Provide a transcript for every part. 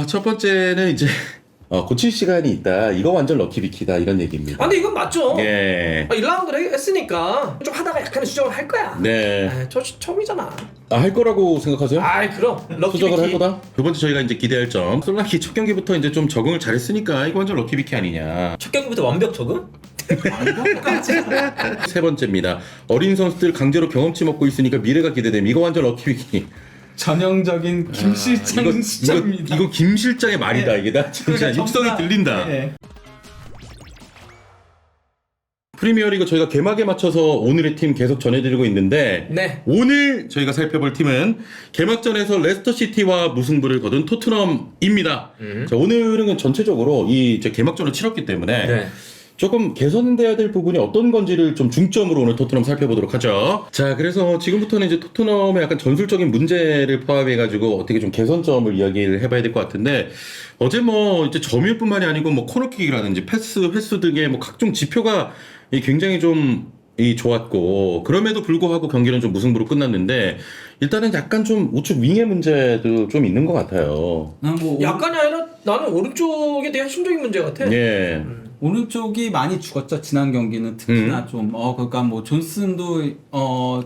첫 번째는 이제 고칠 시간이 있다. 이거 완전 럭키비키다 이런 얘기입니다. 근데 이건 맞죠. 예. 1라운드를 했으니까 좀 하다가 약간의 수정을 할 거야. 네. 저 처음이잖아. 할 거라고 생각하세요? 그럼 럭키비키. 수정을 할 거다? 두 번째 저희가 이제 기대할 점. 솔라키 첫 경기부터 이제 좀 적응을 잘했으니까 이거 완전 럭키비키 아니냐. 첫 경기부터 완벽 적응? 세 번째입니다. 어린 선수들 강제로 경험치 먹고 있으니까 미래가 기대됨. 이거 완전 럭키비키. 전형적인 김 실장 시점입니다. 이거 김 실장의 말이다. 네. 이게 나 진짜 그러니까 육성이 정말, 들린다. 네. 프리미어리그 저희가 개막에 맞춰서 오늘의 팀 계속 전해드리고 있는데 네. 오늘 저희가 살펴볼 팀은 개막전에서 레스터시티와 무승부를 거둔 토트넘입니다. 자, 오늘은 전체적으로 이 개막전을 치렀기 때문에 네. 조금 개선돼야 될 부분이 어떤 건지를 좀 중점으로 오늘 토트넘 살펴보도록 하죠. 자, 그래서 지금부터는 이제 토트넘의 약간 전술적인 문제를 포함해가지고 어떻게 좀 개선점을 이야기를 해봐야 될 것 같은데 어제 뭐 이제 점유율뿐만이 아니고 뭐 코너킥이라든지 패스 횟수 등의 뭐 각종 지표가 굉장히 좀 좋았고 그럼에도 불구하고 경기는 좀 무승부로 끝났는데 일단은 약간 좀 우측 윙의 문제도 좀 있는 것 같아요. 뭐 약간이 아니라 나는 오른쪽에 대한 심적인 문제 같아. 예. 오른쪽이 많이 죽었죠. 지난 경기는 특히나 좀 그러니까 뭐 존슨도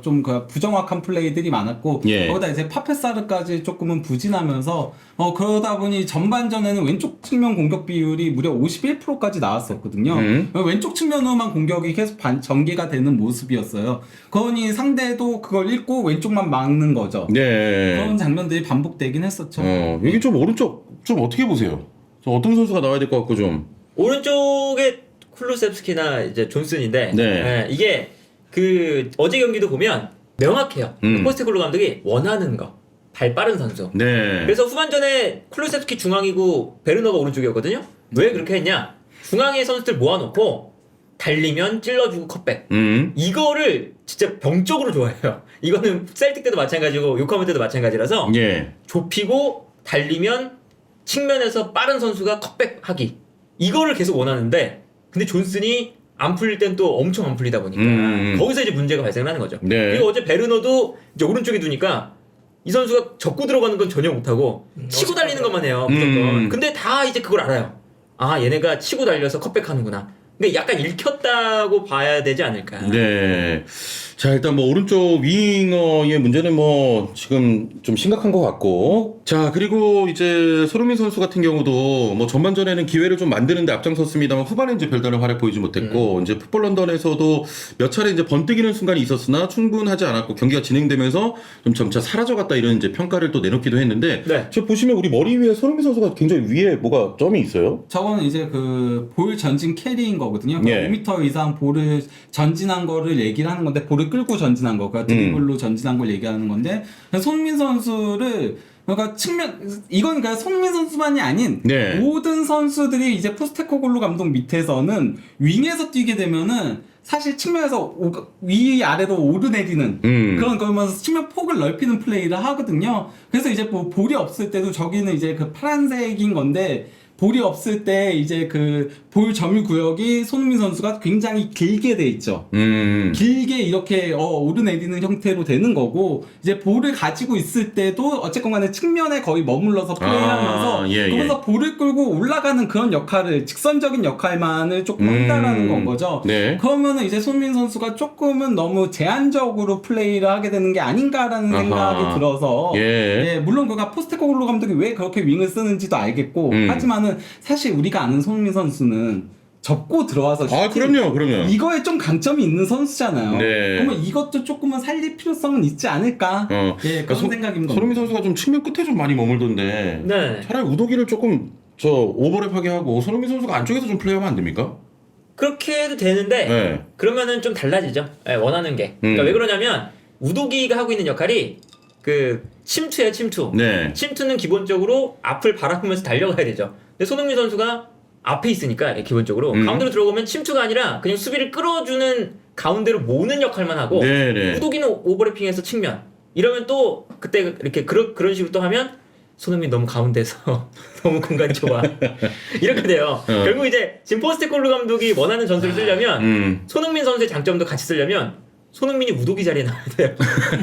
좀 그 부정확한 플레이들이 많았고 예. 거기다 이제 파페사르까지 조금은 부진하면서 그러다 보니 전반전에는 왼쪽 측면 공격 비율이 무려 51%까지 나왔었거든요. 왼쪽 측면으로만 공격이 계속 전개가 되는 모습이었어요. 그러니 상대도 그걸 읽고 왼쪽만 막는 거죠. 네. 그런 장면들이 반복되긴 했었죠. 여기 좀 오른쪽 좀 어떻게 보세요? 좀 어떤 선수가 나와야 될 것 같고 좀. 오른쪽에 쿨루셉스키나 이제 존슨인데 네. 이게 그 어제 경기도 보면 명확해요. 포스테콜로 감독이 원하는 거. 발 빠른 선수. 네. 그래서 후반전에 쿨루셉스키 중앙이고 베르너가 오른쪽이었거든요. 왜 그렇게 했냐? 중앙에 선수들 모아놓고 달리면 찔러주고 컷백. 이거를 진짜 병적으로 좋아해요. 이거는 셀틱 때도 마찬가지고 요카모 때도 마찬가지라서 예. 좁히고 달리면 측면에서 빠른 선수가 컷백하기. 이거를 계속 원하는데 근데 존슨이 안 풀릴 땐 또 엄청 안 풀리다 보니까 거기서 이제 문제가 발생하는 거죠. 네. 그리고 어제 베르너도 이제 오른쪽에 두니까 이 선수가 접고 들어가는 건 전혀 못하고 치고 달리는 것만 해요 무조건. 근데 다 이제 그걸 알아요. 얘네가 치고 달려서 컷백하는구나. 근데 약간 읽혔다고 봐야 되지 않을까. 네. 자, 일단 뭐 오른쪽 윙어의 문제는 뭐 지금 좀 심각한 것 같고. 자, 그리고 이제 손흥민 선수 같은 경우도 뭐 전반전에는 기회를 좀 만드는데 앞장섰습니다만 후반에 이제 별다른 활약 보이지 못했고 이제 풋볼 런던에서도 몇 차례 이제 번뜩이는 순간이 있었으나 충분하지 않았고 경기가 진행되면서 좀 점차 사라져갔다 이런 이제 평가를 또 내놓기도 했는데. 네. 저 보시면 우리 머리 위에 손흥민 선수가 굉장히 위에 뭐가 점이 있어요? 저거는 이제 그 볼 전진 캐리인 거거든요. 예. 5m 이상 볼을 전진한 거를 얘기를 하는 건데 볼을 끌고 전진한 거, 그러니까 드리블로 전진한 걸 얘기하는 건데 손흥민 선수를 그러니까 이건 그냥 손흥민 선수만이 아닌 네. 모든 선수들이 이제 포스테코글루 감독 밑에서는 윙에서 뛰게 되면은 사실 측면에서 위아래로 오르내리는 그러면서 측면 폭을 넓히는 플레이를 하거든요. 그래서 이제 뭐 볼이 없을 때도 저기는 이제 그 파란색인 건데 볼이 없을 때 이제 그 볼 점유 구역이 손흥민 선수가 굉장히 길게 돼 있죠. 길게 이렇게 오르내리는 형태로 되는 거고 이제 볼을 가지고 있을 때도 어쨌건 간에 측면에 거의 머물러서 플레이하면서 그러면서 볼을 끌고 올라가는 그런 역할을 직선적인 역할만을 조금 한다라는 건 거죠. 네. 그러면은 이제 손흥민 선수가 조금은 너무 제한적으로 플레이를 하게 되는 게 아닌가라는 생각이 들어서 예. 물론 그가 포스테코글루 감독이 왜 그렇게 윙을 쓰는지도 알겠고 하지만은 사실 우리가 아는 손흥민 선수는 접고 들어와서 그럼요. 이거에 좀 강점이 있는 선수잖아요. 네. 그러면 이것도 조금은 살릴 필요성은 있지 않을까? 그런 생각입니다. 손흥민 선수가 좀 측면 끝에 좀 많이 머물던데 네. 차라리 우도기를 조금 오버랩하게 하고 손흥민 선수가 안쪽에서 좀 플레이하면 안 됩니까? 그렇게 해도 되는데 네. 그러면은 좀 달라지죠. 원하는 게. 그러니까 왜 그러냐면 우도기가 하고 있는 역할이 그 침투예요, 침투. 네. 침투는 기본적으로 앞을 바라보면서 달려가야 되죠. 근데 손흥민 선수가 앞에 있으니까 기본적으로 가운데로 들어가면 침투가 아니라 그냥 수비를 끌어주는 가운데로 모으는 역할만 하고 네네. 우도기는 오버래핑해서 측면. 이러면 또 그때 이렇게 그런 식으로 또 하면 손흥민 너무 가운데서 너무 공간이 좁아. 이렇게 돼요. 결국 이제 지금 포스테콜루 감독이 원하는 전술을 쓰려면 손흥민 선수의 장점도 같이 쓰려면 손흥민이 우도기 자리에 나와야 돼요.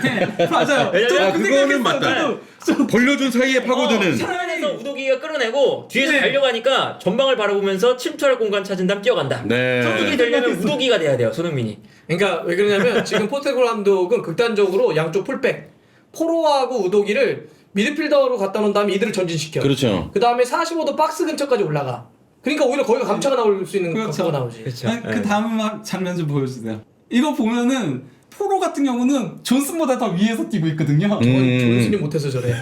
네, 맞아요. 왜냐면- 저도 아, 그 그거는 생각했어요. 맞다. 저도 벌려준 사이에 파고드는. 측면에서 우도기가 끌어내고 뒤에서 네. 달려가니까 전방을 바라보면서 침투할 공간 찾은 다음 뛰어간다. 네. 손흥민이 되려면 우도기가 돼야 돼요. 손흥민이. 그러니까 왜 그러냐면 지금 포테골 감독은 극단적으로 양쪽 풀백 포로하고 우도기를 미드필더로 갖다 놓은 다음에 이들을 전진시켜. 그렇죠. 그 다음에 45도 박스 근처까지 올라가. 그러니까 오히려 거기가 감차가 나올 수 있는 그렇죠. 각도가 나오지. 그렇죠. 아니, 그 다음 장면 좀 보여주세요. 이거 보면은 포로 같은 경우는 존슨보다 더 위에서 뛰고 있거든요. 존슨이 못해서 저래.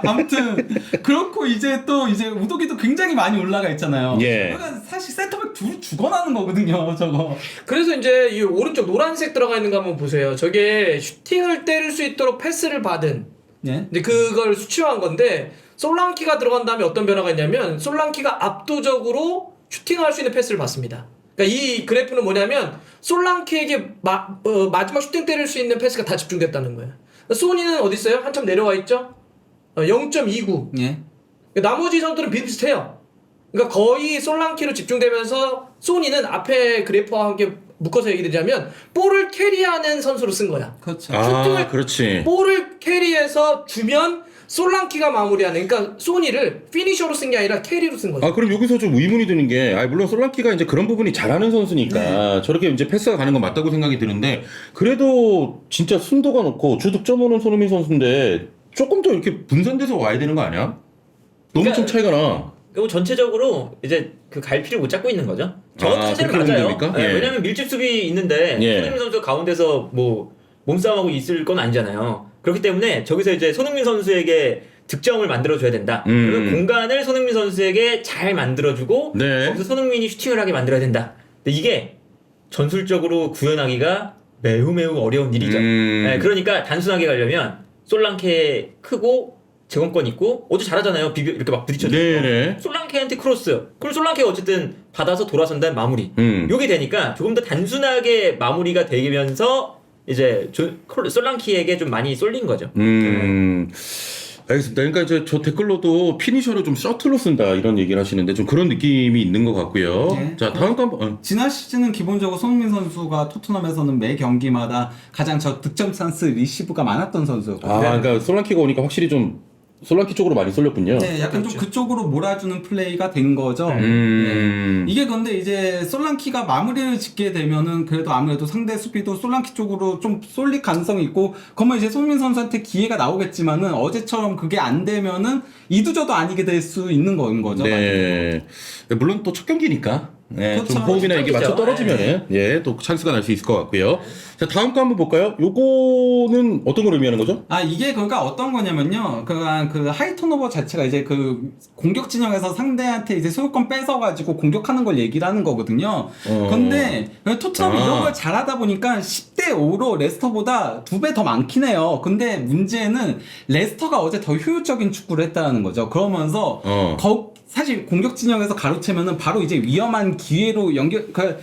아무튼 그렇고 이제 또 이제 우도기도 굉장히 많이 올라가 있잖아요. 예. 그러니까 사실 센터백 둘 죽어나는 거거든요. 저거. 그래서 이제 이 오른쪽 노란색 들어가 있는 거 한번 보세요. 저게 슈팅을 때릴 수 있도록 패스를 받은. 예. 근데 그걸 수치화한 건데 솔랑키가 들어간 다음에 어떤 변화가 있냐면 솔랑키가 압도적으로 슈팅할 수 있는 패스를 받습니다. 그러니까 이 그래프는 뭐냐면 솔랑키에게 마지막 슈팅 때릴 수 있는 패스가 다 집중됐다는 거예요. 소니는 어디 있어요? 한참 내려와 있죠? 0.29. 예. 나머지 선수들은 비슷해요. 그러니까 거의 솔랑키로 집중되면서 소니는 앞에 그래프와 함께 묶어서 얘기드리자면 볼을 캐리하는 선수로 쓴 거야. 그렇죠. 아, 슈팅을- 그렇지. 볼을 캐리해서 주면 솔랑키가 마무리하는, 그러니까 소니를 피니셔로 쓴 게 아니라 캐리로 쓴 거죠. 아, 그럼 여기서 좀 의문이 드는 게, 물론 솔랑키가 이제 그런 부분이 잘하는 선수니까 저렇게 이제 패스가 가는 건 맞다고 생각이 드는데, 그래도 진짜 순도가 높고 주득점 오는 손흥민 선수인데 조금 더 이렇게 분산돼서 와야 되는 거 아니야? 너무 그러니까- 좀 차이가 나. 그리고 전체적으로 이제 그 갈피를 못 잡고 있는 거죠. 저것도 아, 사실은 그렇게 맞아요. 보면 됩니까? 네, 예. 왜냐면 밀집 수비 있는데 예. 손흥민 선수 가운데서 뭐 몸싸움하고 있을 건 아니잖아요. 그렇기 때문에 저기서 이제 손흥민 선수에게 득점을 만들어줘야 된다. 그러면 공간을 손흥민 선수에게 잘 만들어주고 네. 거기서 손흥민이 슈팅을 하게 만들어야 된다. 근데 이게 전술적으로 구현하기가 매우 어려운 일이죠. 네, 그러니까 단순하게 가려면 솔랑케 크고 제공권 있고 어제 잘하잖아요. 비벼 이렇게 막 부딪혀주고 네네. 솔랑케한테 크로스. 그럼 솔랑케가 어쨌든 받아서 돌아선 다음 마무리. 요게 되니까 조금 더 단순하게 마무리가 되면서 이제 솔랑키에게 좀 많이 쏠린 거죠. 알겠습니다. 그러니까 저 댓글로도 피니셔를 좀 셔틀로 쓴다 이런 얘기를 하시는데 좀 그런 느낌이 있는 것 같고요. 네. 자, 다음 거 한번. 지난 시즌은 기본적으로 손흥민 선수가 토트넘에서는 매 경기마다 가장 저 득점 찬스 리시브가 많았던 선수였거든요. 그러니까 솔랑키가 오니까 확실히 좀 솔랑키 쪽으로 많이 쏠렸군요. 네, 약간 좀 그쪽으로 몰아주는 플레이가 된 거죠. 음. 네. 이게 근데 이제 솔랑키가 마무리를 짓게 되면은 그래도 아무래도 상대 수비도 솔랑키 쪽으로 좀 쏠릴 가능성이 있고, 그러면 이제 손민 선수한테 기회가 나오겠지만은 어제처럼 그게 안 되면은 이두저도 아니게 될 수 있는 거인 거죠. 네. 물론 또 첫 경기니까. 네, 그렇죠. 좀 호흡이나 이게 맞춰 첫 떨어지면은 또 찬스가 날 수 있을 것 같고요. 자, 다음 거 한번 볼까요? 요거는 어떤 걸 의미하는 거죠? 이게 그러니까 어떤 거냐면요. 그 하이 턴오버 자체가 이제 그 공격 진영에서 상대한테 이제 소유권 뺏어가지고 공격하는 걸 얘기를 하는 거거든요. 근데 토트넘이 이런 걸 잘하다 보니까 10대 5로 레스터보다 2배 더 많긴 해요. 근데 문제는 레스터가 어제 더 효율적인 축구를 했다는 거죠. 그러면서 사실 공격 진영에서 가로채면은 바로 이제 위험한 기회로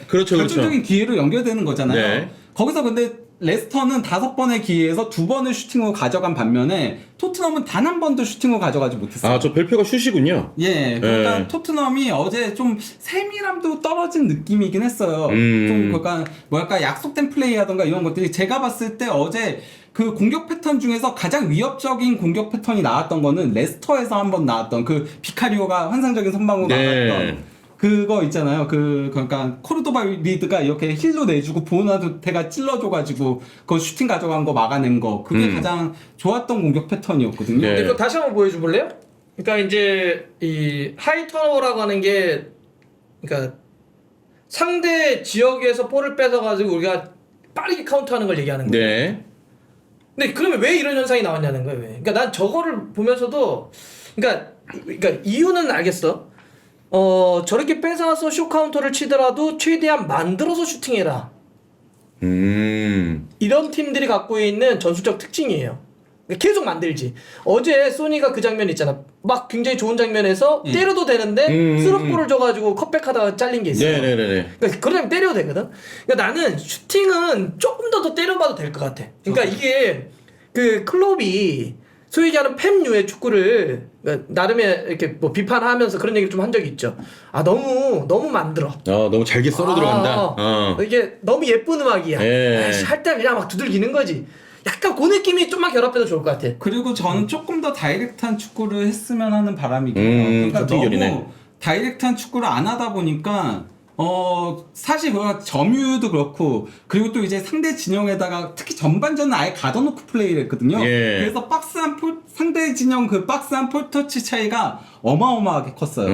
그렇죠. 결정적인 기회로 연결되는 거잖아요. 네. 거기서 근데 레스터는 5번의 기회에서 2번을 슈팅으로 가져간 반면에 토트넘은 단 한 번도 슈팅으로 가져가지 못했어요. 저 별표가 슛이군요. 예, 그러니까 네. 토트넘이 어제 좀 세밀함도 떨어진 느낌이긴 했어요. 좀 그러니까 뭐랄까 약속된 플레이하던가 이런 것들이 제가 봤을 때 어제 그 공격 패턴 중에서 가장 위협적인 공격 패턴이 나왔던 거는 레스터에서 한번 나왔던 그 비카리오가 환상적인 선방으로 나왔던 그거 있잖아요. 그러니까 코르도바 리드가 이렇게 힐로 내주고 보나두테가 찔러줘가지고 그 슈팅 가져간 거 막아낸 거, 그게 가장 좋았던 공격 패턴이었거든요. 네. 근데 그거 다시 한번 보여줘 볼래요? 그러니까 이제 이 하이 턴오버라고 하는 게, 그러니까 상대 지역에서 볼을 뺏어가지고 우리가 빠르게 카운트하는 걸 얘기하는 거예요. 네. 근데 그러면 왜 이런 현상이 나왔냐는 거예요. 왜? 그러니까 난 저거를 보면서도, 그러니까 이유는 알겠어. 저렇게 뺏어서 슛 카운터를 치더라도 최대한 만들어서 슈팅해라. 이런 팀들이 갖고 있는 전술적 특징이에요. 그러니까 계속 만들지. 어제 소니가 그 장면 있잖아. 막 굉장히 좋은 장면에서 때려도 되는데 스루볼을 줘가지고 컵백하다가 잘린 게 있어요. 네네네. 그러니까 그러면 때려도 되거든. 그러니까 나는 슈팅은 조금 더 때려봐도 될 것 같아. 그러니까 이게 그 클롭이 소위 얘기하는 팹류의 축구를 그러니까 나름의 이렇게 뭐 비판하면서 그런 얘기를 좀 한 적이 있죠. 아 너무 만들어. 너무 잘게 썰어 들어간다. 이게 너무 예쁜 음악이야. 예. 할 때 그냥 막 두들기는 거지. 약간 그 느낌이 좀만 결합해도 좋을 것 같아. 그리고 저는 조금 더 다이렉트한 축구를 했으면 하는 바람이고요. 그러니까 같은 너무 견이네. 다이렉트한 축구를 안 하다 보니까 사실 그 점유도 그렇고 그리고 또 이제 상대 진영에다가 특히 전반전은 아예 가둬놓고 플레이를 했거든요. 예. 그래서 상대 진영 그 박스한 폴터치 차이가 어마어마하게 컸어요.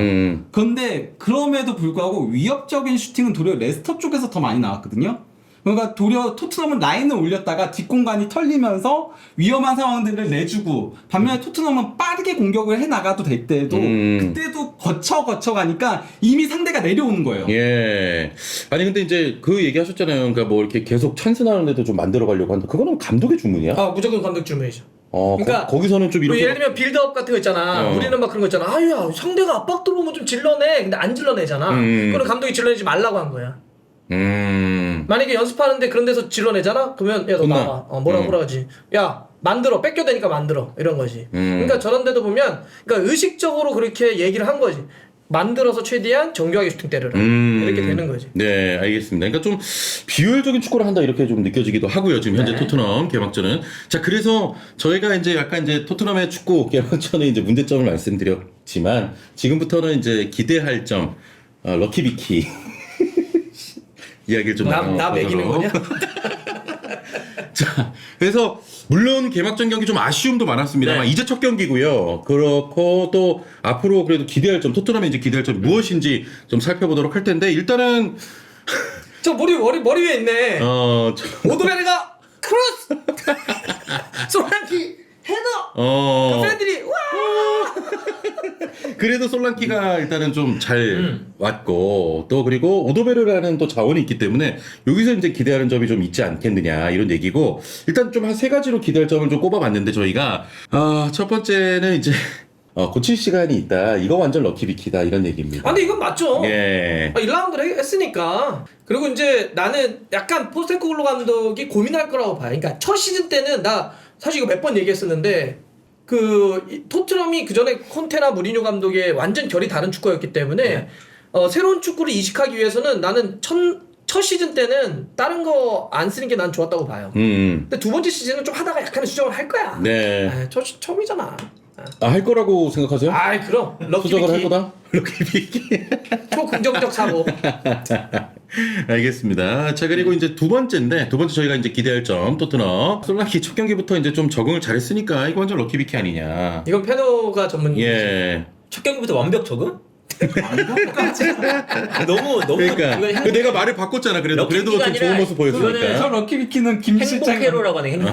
그런데 그럼에도 불구하고 위협적인 슈팅은 도리어 레스터 쪽에서 더 많이 나왔거든요. 그러니까 도리어 토트넘은 라인을 올렸다가 뒷공간이 털리면서 위험한 상황들을 내주고 반면에 토트넘은 빠르게 공격을 해나가도 될 때도 그때도 거쳐 가니까 이미 상대가 내려오는 거예요. 예. 아니 근데 이제 그 얘기 하셨잖아요. 그러니까 뭐 이렇게 계속 찬스 나는데도 좀 만들어 가려고 한다. 그거는 감독의 주문이야? 아 무조건 감독 주문이죠. 그러니까 거기서는 좀 뭐 이렇게 예를 들면 빌드업 같은 거 있잖아. 우리는 막 그런 거 있잖아. 아유야 상대가 압박 들어오면 좀 질러내. 근데 안 질러내잖아. 그럼 감독이 질러내지 말라고 한 거야. 만약에 연습하는데 그런 데서 질러내잖아? 그러면 야 너 혼나. 나와. 뭐라 하지? 야 만들어. 뺏겨대니까 만들어. 이런 거지. 그러니까 저런 데도 보면 그러니까 의식적으로 그렇게 얘기를 한 거지. 만들어서 최대한 정교하게 슈팅 때려라. 이렇게 되는 거지. 네, 알겠습니다. 그러니까 좀 비효율적인 축구를 한다 이렇게 좀 느껴지기도 하고요. 지금 현재 네. 토트넘 개막전은. 자, 그래서 저희가 이제 약간 이제 토트넘의 축구 개막전에 이제 문제점을 말씀드렸지만 지금부터는 이제 기대할 점 럭키비키 이야기를 좀 나 나눠보도록. 매기는 거냐? 자, 그래서 물론 개막전 경기 좀 아쉬움도 많았습니다만 네. 이제 첫 경기고요. 그렇고 또 앞으로 그래도 기대할 점, 토트넘의 이제 기대할 점 무엇인지 좀 살펴보도록 할 텐데 일단은 저 머리 위에 있네. 오도베르가 크로스! 솔랑키 헤더! 팬들이 와! 그래도 솔랑키가 일단은 좀 잘 왔고 또 그리고 오도베르라는 또 자원이 있기 때문에 여기서 이제 기대하는 점이 좀 있지 않겠느냐 이런 얘기고 일단 좀 한 세 가지로 기대할 점을 좀 꼽아봤는데 저희가 첫 번째는 이제 고칠 시간이 있다. 이거 완전 럭키비키다 이런 얘기입니다. 아 근데 이건 맞죠. 예. 1라운드를 했으니까. 그리고 이제 나는 약간 포스테코글로 감독이 고민할 거라고 봐요. 그러니까 첫 시즌 때는 나 사실 이거 몇 번 얘기했었는데 토트넘이 그 전에 콘테나 무리뉴 감독의 완전 결이 다른 축구였기 때문에 새로운 축구를 이식하기 위해서는 나는 첫 시즌 때는 다른 거 안 쓰는 게 난 좋았다고 봐요. 근데 두 번째 시즌은 좀 하다가 약간의 수정을 할 거야. 네. 처음이잖아. 할 거라고 생각하세요? 아이 그럼 수정을 할 럭키비키 거다? 럭키비키. 초긍정적 사고. 알겠습니다. 자, 그리고 이제 두 번째 저희가 이제 기대할 점, 토트넘. 솔랑키 첫 경기부터 이제 좀 적응을 잘했으니까 이거 완전 럭키비키 아니냐. 이건 페노가 전문이지. 예. 첫 경기부터 완벽 적응? 너무 그러니까. 이건 그 내가 말을 바꿨잖아. 그래도 럭키비키가 좀 좋은 아니라 모습 보였으니까. 저 럭키비키는 김 실장 행복회로라고 하네. 행복.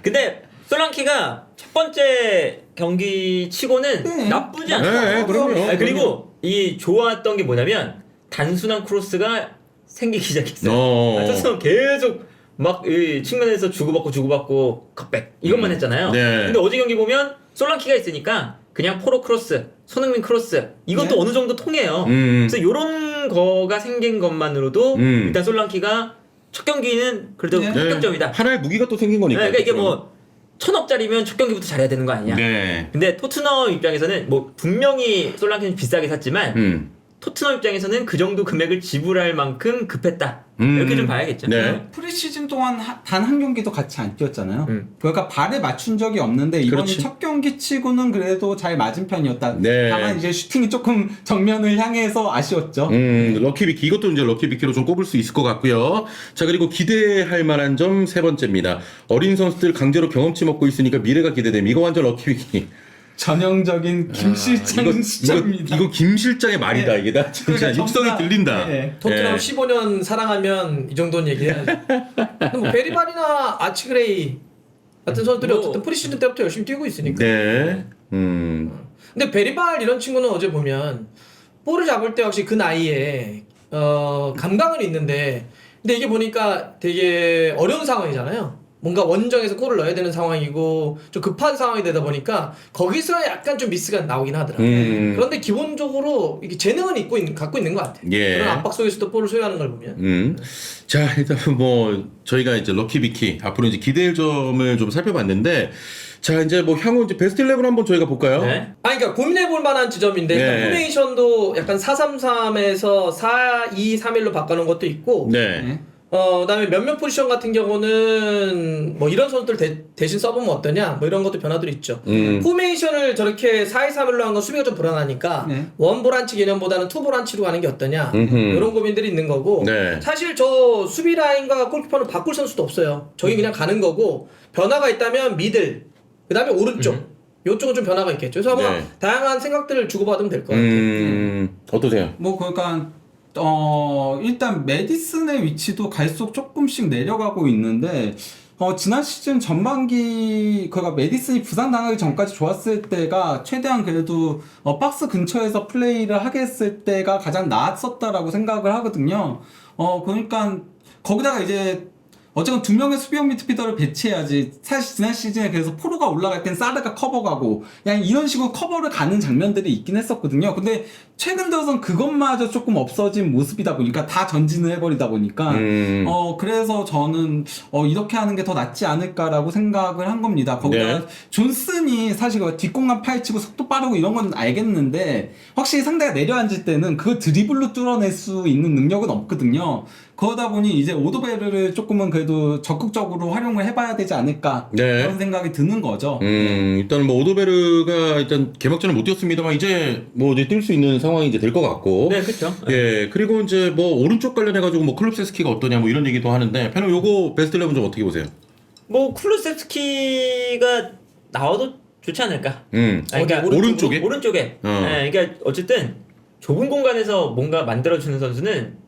근데 솔랑키가 첫 번째 경기 치고는 네. 나쁘지 않아. 네, 그럼요. 그리고 이 좋았던 게 뭐냐면 단순한 크로스가 생기기 시작했어요. 토트넘 계속 막 이 측면에서 주고받고 컵백 이것만 했잖아요. 네. 근데 어제 경기 보면 솔랑키가 있으니까 그냥 포로 크로스, 손흥민 크로스 이것도 네. 어느 정도 통해요. 그래서 이런 거가 생긴 것만으로도 일단 솔랑키가 첫 경기는 그래도 네. 합격점이다. 하나의 무기가 또 생긴 거니까. 네, 그러니까 이게 뭐 1,000억짜리면 첫 경기부터 잘해야 되는 거 아니냐. 네. 근데 토트넘 입장에서는 뭐 분명히 솔랑키는 비싸게 샀지만 토트넘 입장에서는 그 정도 금액을 지불할 만큼 급했다. 이렇게 좀 봐야겠죠. 네. 프리시즌 동안 단 한 경기도 같이 안 뛰었잖아요. 그러니까 발에 맞춘 적이 없는데 이번이 그렇지. 첫 경기 치고는 그래도 잘 맞은 편이었다. 네. 다만 이제 슈팅이 조금 정면을 향해서 아쉬웠죠. 럭키비키 이것도 이제 럭키비키로 좀 꼽을 수 있을 것 같고요. 자, 그리고 기대할 만한 점 세 번째입니다. 어린 선수들 강제로 경험치 먹고 있으니까 미래가 기대됨. 이거 완전 럭키비키. 전형적인 김 실장 시점입니다. 이거 김 실장의 말이다. 네. 이게 나 진짜 그러니까 육성이 정말- 들린다. 네. 토트넘 예. 15년 사랑하면 이 정도는 얘기해야지. 근데 뭐 베리발이나 아치그레이 같은 선수들이 뭐- 어쨌든 프리시즌 때부터 열심히 뛰고 있으니까. 네. 근데 베리발 이런 친구는 어제 보면 볼을 잡을 때 확실히 그 나이에 감각은 있는데 근데 이게 보니까 되게 어려운 상황이잖아요. 뭔가 원정에서 골을 넣어야 되는 상황이고 좀 급한 상황이 되다 보니까 거기서 약간 좀 미스가 나오긴 하더라고요. 그런데 기본적으로 이게 재능은 갖고 있는 것 같아요. 예. 그런 압박 속에서도 볼을 소유하는 걸 보면. 자, 일단 뭐 저희가 이제 럭키비키 앞으로 이제 기대할 점을 좀 살펴봤는데 자, 이제 뭐 향후 이제 베스트 11 한번 저희가 볼까요? 네. 그러니까 고민해볼 만한 지점인데 네. 일단 포메이션도 약간 4-3-3에서 4-2-3-1로 바꿔놓은 것도 있고 네. 네. 그다음에 몇몇 포지션 같은 경우는 뭐 이런 선수들 대신 써보면 어떠냐 뭐 이런 것도 변화들이 있죠. 포메이션을 저렇게 4-2-3-1로 한 건 수비가 좀 불안하니까 네. 원보란치 개념보다는 투보란치로 가는 게 어떠냐 음흠. 이런 고민들이 있는 거고 네. 사실 저 수비 라인과 골키퍼는 바꿀 선수도 없어요. 저기 그냥 가는 거고 변화가 있다면 미들 그다음에 오른쪽 요쪽은 좀 변화가 있겠죠. 그래서 아마 네. 다양한 생각들을 주고받으면 될 것 같아요. 어떠세요? 뭐 그러니까 일단 메디슨의 위치도 갈수록 조금씩 내려가고 있는데 지난 시즌 전반기 그러니까 메디슨이 부상당하기 전까지 좋았을 때가 최대한 그래도 박스 근처에서 플레이를 하게 했을 때가 가장 나았었다라고 생각을 하거든요. 그러니까 거기다가 이제 어쨌건 두 명의 수비형 미드필더를 배치해야지. 사실 지난 시즌에 그래서 포로가 올라갈 땐 사르가 커버가고 그냥 이런 식으로 커버를 가는 장면들이 있긴 했었거든요. 근데 최근 들어선 그것마저 조금 없어진 모습이다 보니까 다 전진을 해버리다 보니까 그래서 저는 이렇게 하는 게 더 낫지 않을까라고 생각을 한 겁니다. 거기다 네. 존슨이 사실 뒷공간 파헤치고 속도 빠르고 이런 건 알겠는데 확실히 상대가 내려앉을 때는 그걸 드리블로 뚫어낼 수 있는 능력은 없거든요. 그러다 보니 이제 오도베르를 조금은 그래도 적극적으로 활용을 해봐야 되지 않을까 네. 그런 생각이 드는 거죠. 일단 뭐 오도베르가 일단 개막전을 못 뛰었습니다만 이제 뭐 이제 뛸 수 있는 상황이 이제 될 것 같고. 네, 그렇죠. 예, 그리고 이제 뭐 오른쪽 관련해가지고 뭐 클럽세스키가 어떠냐 뭐 이런 얘기도 하는데 편은 요거 베스트 11 좀 어떻게 보세요? 뭐 쿨루세스키가 나와도 좋지 않을까? 어디, 오른쪽에? 오른쪽에. 네, 그러니까 어쨌든 좁은 공간에서 뭔가 만들어주는 선수는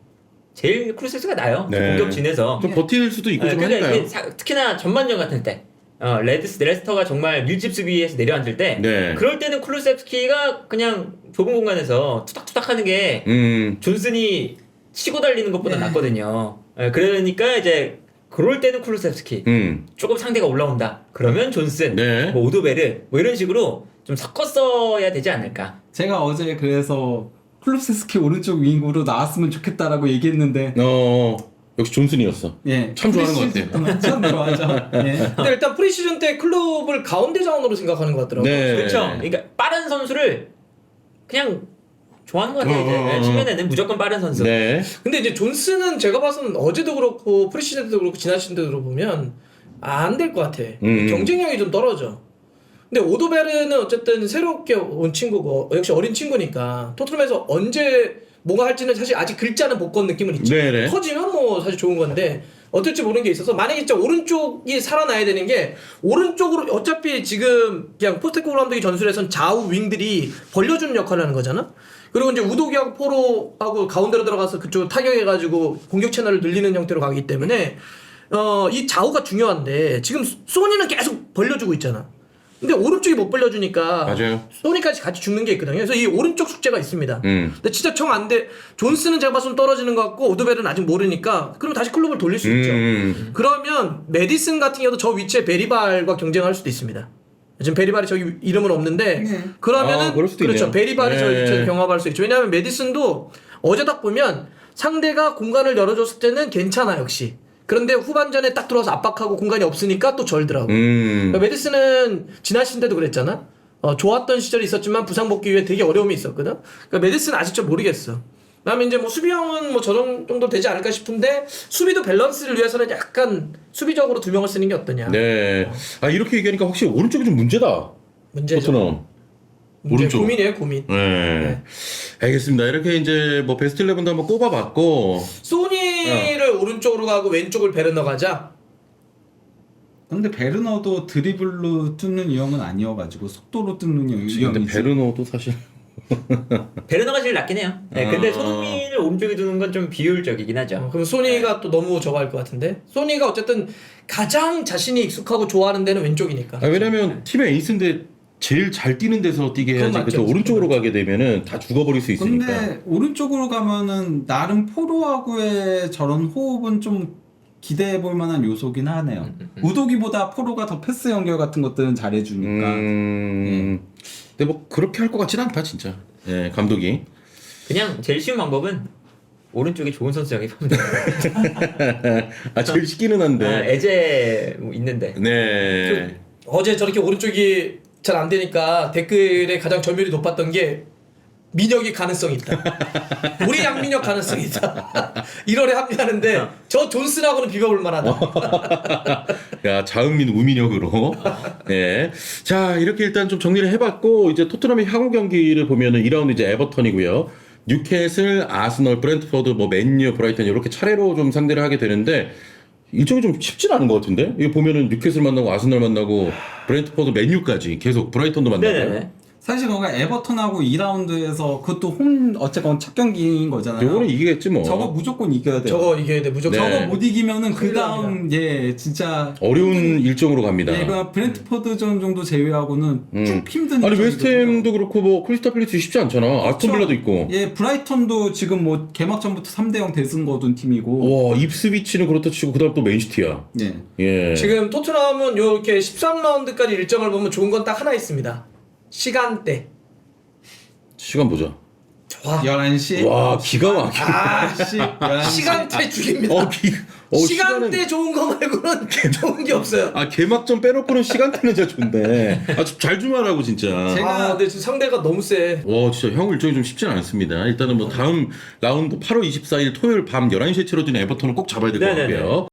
제일 쿨루세스가 나요. 네. 공격진에서. 좀 버틸 수도 있고 좀 그러니까 하니까요. 이게 특히나 전반전 같은 때. 레스터가 정말 밀집 수비에서 내려앉을 때 네. 그럴 때는 쿨루세스키가 그냥 좁은 공간에서 투닥투닥 하는 게 존슨이 치고 달리는 것보다 낫거든요. 그러니까 이제 그럴 때는 쿨루세스키 조금 상대가 올라온다 그러면 존슨 네. 뭐 오도베르 뭐 이런 식으로 좀 섞었어야 되지 않을까. 제가 어제 그래서 클롭세스키 오른쪽 윙으로 나왔으면 좋겠다라고 얘기했는데 역시 존슨이었어. 예, 참 좋아하는 것 같아요. 같아요. 참 좋아하죠. 예. 근데 일단 프리시즌 때 클럽을 가운데 자원으로 생각하는 것 같더라고요. 네. 그렇죠. 그러니까 빠른 선수를 그냥 좋아하는 것 같아요. 이제 측면에는 무조건 빠른 선수. 네. 근데 이제 존슨은 제가 봐서는 어제도 그렇고 프리시즌 때도 그렇고 지난 시즌 때도 들어보면 안 될 것 같아. 경쟁력이 좀 떨어져. 근데 오도베르는 어쨌든 새롭게 온 친구고 역시 어린 친구니까 토트넘에서 언제 뭐가 할지는 사실 아직 글자는 못 건 느낌은 있죠. 네네. 커지면 뭐 사실 좋은 건데 어떨지 모르는 게 있어서 만약에 진짜 오른쪽이 살아나야 되는 게 오른쪽으로 어차피 지금 그냥 포스테코글루 감독이 전술에선 좌우 윙들이 벌려주는 역할을 하는 거잖아. 그리고 이제 우도기하고 포로하고 가운데로 들어가서 그쪽 타격해가지고 공격 채널을 늘리는 형태로 가기 때문에 이 좌우가 중요한데 지금 소니는 계속 벌려주고 있잖아. 근데 오른쪽이 못 벌려주니까 맞아요. 소니까지 같이 죽는 게 있거든요. 그래서 이 오른쪽 숙제가 있습니다. 근데 진짜 정 안 돼. 존스는 제가 봐서는 떨어지는 것 같고 오도베르는 아직 모르니까 그러면 다시 클럽을 돌릴 수 있죠. 그러면 메디슨 같은 경우도 저 위치에 베리발과 경쟁할 수도 있습니다. 지금 베리발이 저기 이름은 없는데 그러면은 그럴 수도 그렇죠. 있네요. 베리발이 저 네. 위치에 경합할 수 있죠. 왜냐하면 메디슨도 어제 딱 보면 상대가 공간을 열어줬을 때는 괜찮아 역시. 그런데 후반전에 딱 들어와서 압박하고 공간이 없으니까 또 절더라고. 그러니까 메디슨은 지난 시즌 때도 그랬잖아. 좋았던 시절이 있었지만 부상 복귀 후에 되게 어려움이 있었거든. 그러니까 메디슨은 아직 좀 모르겠어. 그다음에 이제 뭐 수비형은 뭐 저런 정도 되지 않을까 싶은데 수비도 밸런스를 위해서는 약간 수비적으로 두 명을 쓰는 게 어떠냐. 네. 아 이렇게 얘기하니까 확실히 오른쪽이 좀 문제다. 문제죠. 토트넘. 문제, 오른쪽. 고민이에요 고민. 네. 알겠습니다. 이렇게 이제 뭐 베스트 11도 한번 꼽아봤고. 소니를 오른쪽으로 가고 왼쪽을 베르너 가자. 근데 베르너도 드리블로 뚫는 유형은 아니어가지고 속도로 뚫는 근데 유형이지. 베르노도 사실. 베르너가 제일 낫긴 해요. 네, 근데 손흥민을 오른쪽에 두는 건 좀 비효율적이긴 하죠. 그럼 소니가 또 너무 저거 할 것 같은데. 소니가 어쨌든 가장 자신이 익숙하고 좋아하는 데는 왼쪽이니까. 왜냐면 팀의 에이스인데 제일 잘 뛰는 데서 뛰게 그건 해야지. 맞죠. 그래서 오른쪽으로 가게 되면은 다 죽어버릴 수 있으니까. 근데 오른쪽으로 가면은 나름 포로하고의 저런 호흡은 좀 기대해 볼 만한 요소긴 하네요. 우도기보다 포로가 더 패스 연결 같은 것들은 잘해주니까. 근데 뭐 그렇게 할 것 같진 않다 진짜. 예, 감독이. 그냥 제일 쉬운 방법은 오른쪽에 좋은 선수 영입하면 돼요. 아 제일 쉽기는 한데. 애제 뭐 있는데. 네. 어제 저렇게 오른쪽이 잘 안 되니까 댓글에 가장 점유율이 높았던 게 민혁이 가능성이 있다. 우리 양민혁 가능성이 있다. 1월에 합류하는데 저 존스라고는 비벼볼 만하다. 야, 자은민 우민혁으로. 예. 자, 이렇게 일단 좀 정리를 해봤고, 이제 토트넘의 향후 경기를 보면은 2라운드 이제 에버턴이고요. 뉴캐슬, 아스널, 브렌트포드, 뭐 맨유, 브라이턴 이렇게 차례로 좀 상대를 하게 되는데 일정이 좀 쉽진 않은 것 같은데? 이거 보면은 뉴캐슬 만나고 아스널 만나고 브렌트포드, 맨유까지 계속 브라이턴도 만나고. 네네네. 사실 거기가 에버턴하고 2라운드에서 그것도 홈 어쨌건 첫 경기인 거잖아요. 요거는 이기겠지 뭐. 저거 무조건 이겨야 돼요. 저거 이겨야 돼 무조건. 네. 저거 못 이기면은 그 큰일 다음 진짜 어려운 일정으로 갑니다. 예, 그 브렌트포드전 정도 제외하고는 쭉 힘든 아니 일정이거든요. 웨스트햄도 그렇고 뭐 크리스탈 필리스 쉽지 않잖아. 아스톤 빌라도 있고. 예, 브라이턴도 지금 뭐 개막전부터 3대0 대승 거둔 팀이고. 와, 입스위치는 그렇다 치고 그다음 또 맨시티야. 예. 예. 지금 토트넘은 이렇게 13라운드까지 일정을 보면 좋은 건 딱 하나 있습니다. 시간대. 시간 보자. 와, 11시. 와, 기가 막혀. 아씨. 11시. 시간대 죽입니다. 시간대 시간은- 좋은 거 말고는 좋은 게 없어요. 아, 개막전 빼놓고는 시간대는 진짜 좋은데. 아, 잘 주말하고 진짜. 아, 근데 지금 상대가 너무 세. 와, 진짜 형 일정이 좀 쉽진 않습니다. 일단은 뭐 다음 라운드 8월 24일 토요일 밤 11시에 치러지는 에버턴은 꼭 잡아야 될 것 네네네. 같고요.